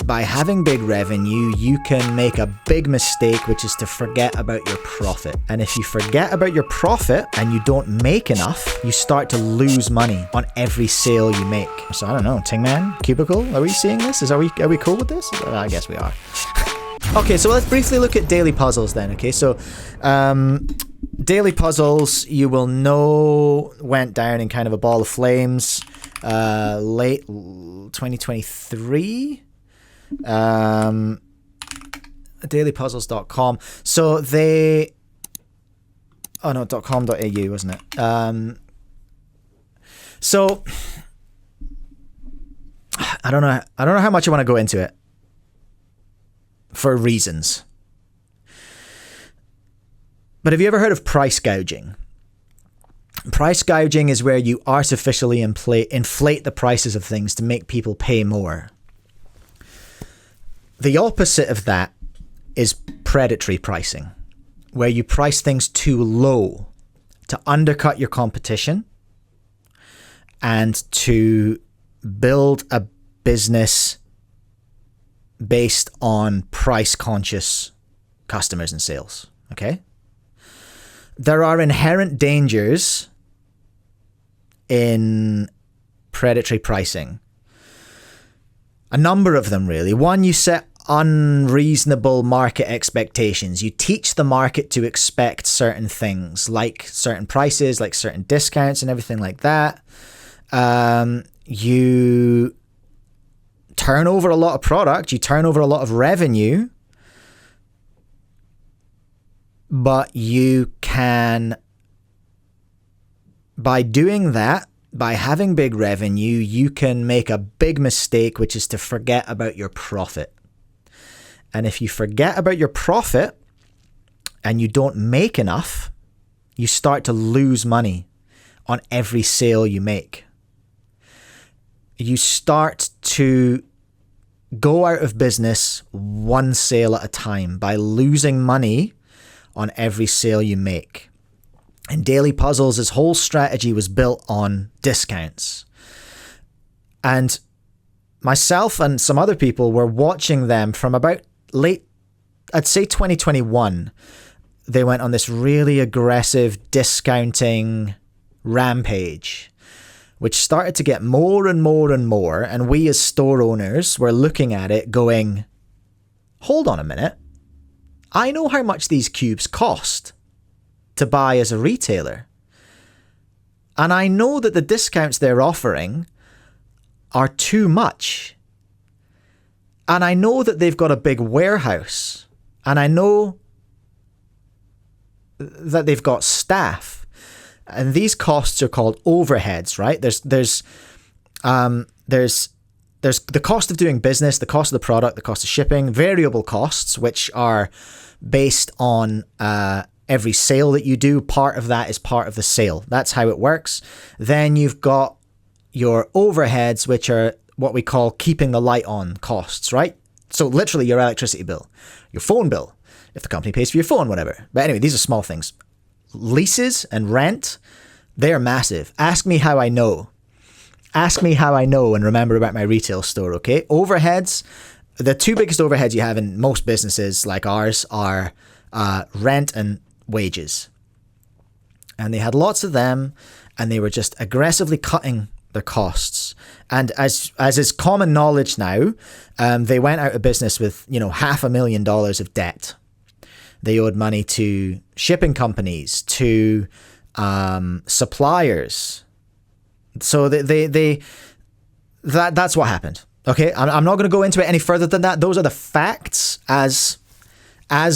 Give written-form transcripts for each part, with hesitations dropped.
by having big revenue, you can make a big mistake, which is to forget about your profit. And if you forget about your profit and you don't make enough, you start to lose money on every sale you make. So I don't know, Tingman, Cubicle, are we seeing this? Are we cool with this? I guess we are. Okay, so let's briefly look at daily puzzles then. Okay, so daily puzzles, you will know, went down in kind of a ball of flames late 2023. Dailypuzzles.com. So they, oh no, .com.au, wasn't it? So I don't know how much I want to go into it for reasons. But have you ever heard of price gouging? Price gouging is where you artificially inflate the prices of things to make people pay more. The opposite of that is predatory pricing, where you price things too low to undercut your competition and to build a business based on price-conscious customers and sales. Okay? There are inherent dangers in predatory pricing. A number of them, really. One, you set unreasonable market expectations. You teach the market to expect certain things, like certain prices, like certain discounts and everything like that. You turn over a lot of product, you turn over a lot of revenue, but you can, by doing that, by having big revenue, you can make a big mistake, which is to forget about your profit. And if you forget about your profit and you don't make enough, you start to lose money on every sale you make. You start to go out of business one sale at a time by losing money on every sale you make. And Daily Puzzles' whole strategy was built on discounts. And myself and some other people were watching them from about I'd say 2021. They went on this really aggressive discounting rampage, which started to get more and more and more. And we as store owners were looking at it going, hold on a minute. I know how much these cubes cost to buy as a retailer. And I know that the discounts they're offering are too much. And I know that they've got a big warehouse. And I know that they've got staff. And these costs are called overheads, right? There's the cost of doing business, the cost of the product, the cost of shipping, variable costs, which are based on every sale that you do. Part of that is part of the sale. That's how it works. Then you've got your overheads, which are what we call keeping the light on costs, right? So literally your electricity bill, your phone bill, if the company pays for your phone, whatever. But anyway, these are small things. Leases and rent, they are massive. Ask me how I know. Ask me how I know and remember about my retail store, okay? Overheads, the two biggest overheads you have in most businesses like ours are rent and wages. And they had lots of them, and they were just aggressively cutting their costs. And as is common knowledge now, they went out of business with, $500,000 of debt. They owed money to shipping companies, to suppliers. So that's what happened. Okay, I'm not going to go into it any further than that. Those are the facts as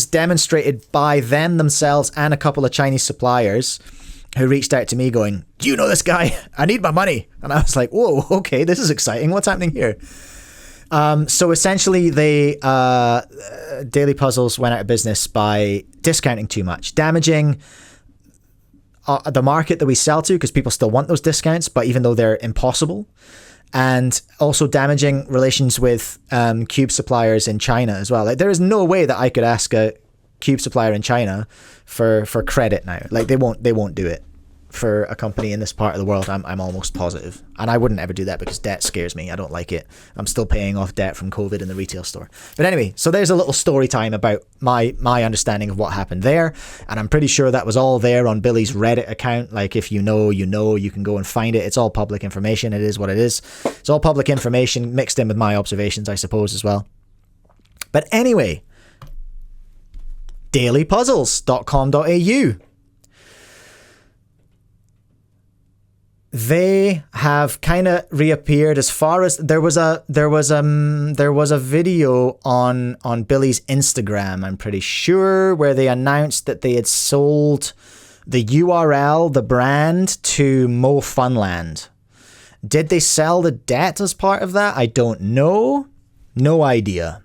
demonstrated by them themselves and a couple of Chinese suppliers who reached out to me going, do you know this guy? I need my money. And I was like, whoa, okay, this is exciting. What's happening here? So essentially, Daily Puzzles went out of business by discounting too much, damaging the market that we sell to, because people still want those discounts, but even though they're impossible, and also damaging relations with cube suppliers in China as well. Like, there is no way that I could ask a cube supplier in China for credit now. Like, they won't do it. for a company in this part of the world. I'm almost positive. And I wouldn't ever do that because debt scares me. I don't like it. I'm still paying off debt from COVID in the retail store. But anyway, so there's a little story time about my understanding of what happened there. And I'm pretty sure that was all there on Billy's Reddit account. Like, if you know, you can go and find it. It's all public information. It is what it is. It's all public information mixed in with my observations, I suppose, as well. But anyway, dailypuzzles.com.au. They have kind of reappeared. As far as there was a video on Billy's Instagram, I'm pretty sure, where they announced that they had sold the URL, the brand, to Funland. Did they sell the debt as part of that? I don't know. No idea.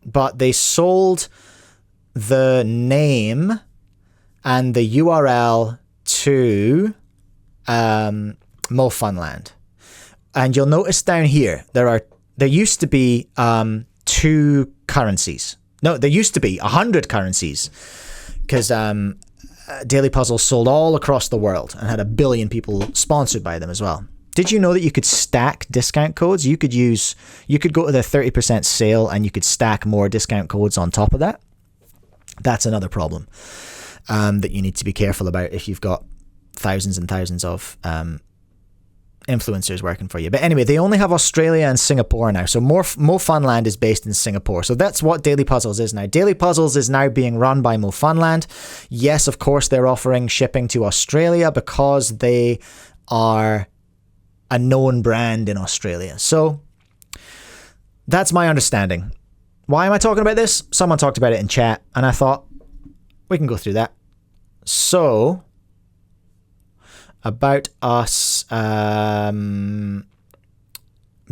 But they sold the name and the URL to Funland. And you'll notice down here there used to be 2 currencies. No, there used to be 100 currencies, because Daily Puzzles sold all across the world and had 1 billion people sponsored by them as well. Did you know that you could stack discount codes? You could go to the 30% sale and you could stack more discount codes on top of that. That's another problem that you need to be careful about if you've got thousands and thousands of influencers working for you. But anyway, they only have Australia and Singapore now. So Funland is based in Singapore. So that's what Daily Puzzles is now. Daily Puzzles is now being run by Funland. Yes, of course, they're offering shipping to Australia because they are a known brand in Australia. So that's my understanding. Why am I talking about this? Someone talked about it in chat, and I thought we can go through that. So, about us joined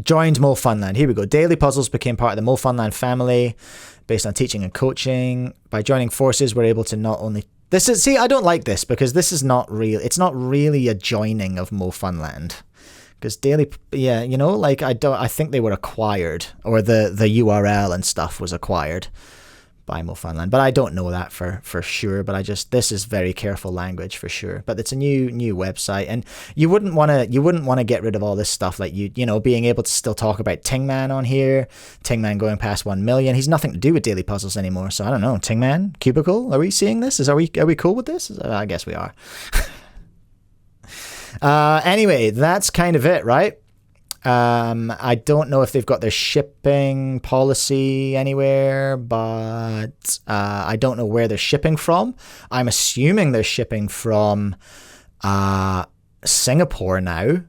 Funland. Here we go. Daily Puzzles became part of the Funland family based on teaching and coaching. By joining forces, we're able to not only... I don't like this because this is not real. It's not really a joining of Funland. Because I think they were acquired, or the URL and stuff was acquired by Funland. But I don't know that for sure. But this is very careful language for sure. But it's a new website, and you wouldn't want to get rid of all this stuff, like being able to still talk about Tingman on here. Tingman going past 1 million. He's nothing to do with Daily Puzzles anymore. So I don't know. Tingman, Cubicle. Are we seeing this? Are we cool with this? I guess we are. Anyway, that's kind of it, right? I don't know if they've got their shipping policy anywhere, but I don't know where they're shipping from. I'm assuming they're shipping from Singapore now,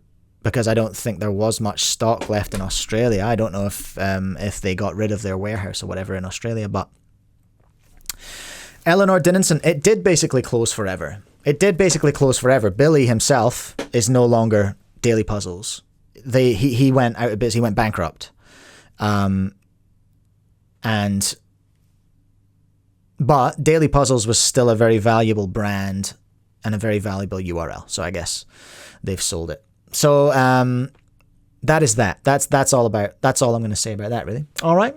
because I don't think there was much stock left in Australia. I don't know if they got rid of their warehouse or whatever in Australia, but Eleanor Dinninson, it did basically close forever. Billy himself is no longer Daily Puzzles. He went out of business. He went bankrupt. But Daily Puzzles was still a very valuable brand and a very valuable URL. So I guess they've sold it. So that is that. That's all I'm going to say about that, really. All right.